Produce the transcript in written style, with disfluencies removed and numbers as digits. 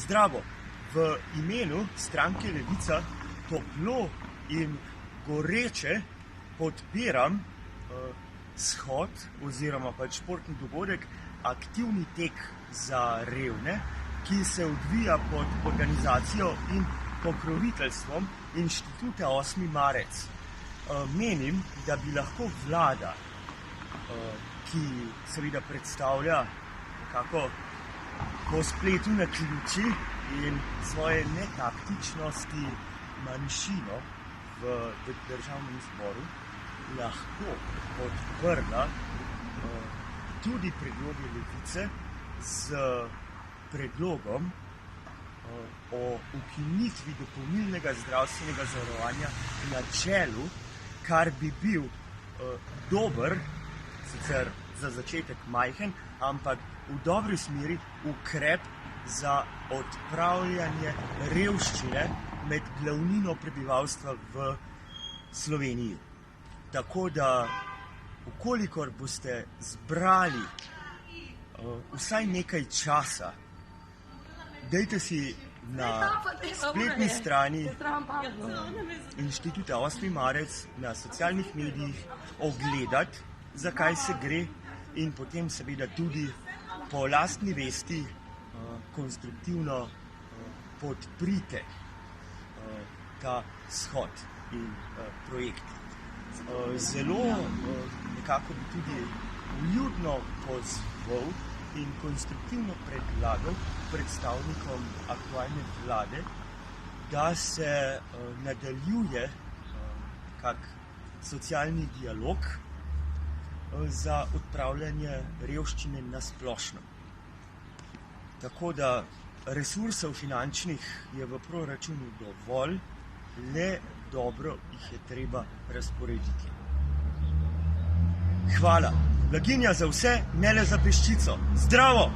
Zdravo! V imenu stranke Levica toplo in goreče podpiram shod oziroma športni dogodek Aktivni tek za revne, ki se odvija pod organizacijo in pokroviteljstvom Inštituta 8. marec. Menim, da bi lahko vlada, ki seveda predstavlja nekako po spletu naključij in svoje netaktičnosti manjšino v državnem zboru, lahko podprla tudi predloge Levice z predlogom o ukinitvi dopolnilnega zdravstvenega zavarovanja na čelu, kar bi bil dober, sicer za začetek majhen, ampak v dobri smeri ukrep za odpravljanje revščine med glavnino prebivalstva v Sloveniji. Tako da, v kolikor boste zbrali vsaj nekaj časa, dajte si na spletni strani Inštituta 8. marec na socialnih medijih ogledati, zakaj se gre, in potem seveda tudi po lastni vesti konstruktivno podprite ta shod in projekt. Zelo nekako bi tudi vljudno pozval in konstruktivno predlagal predstavnikom aktualne vlade, da se nadaljuje kak socialni dialog za odpravljanje revščine na splošno. Tako da resursov finančnih je v proračunu dovolj, le dobro jih je treba razporediti. Hvala. Blaginja za vse, ne le za peščico. Zdravo!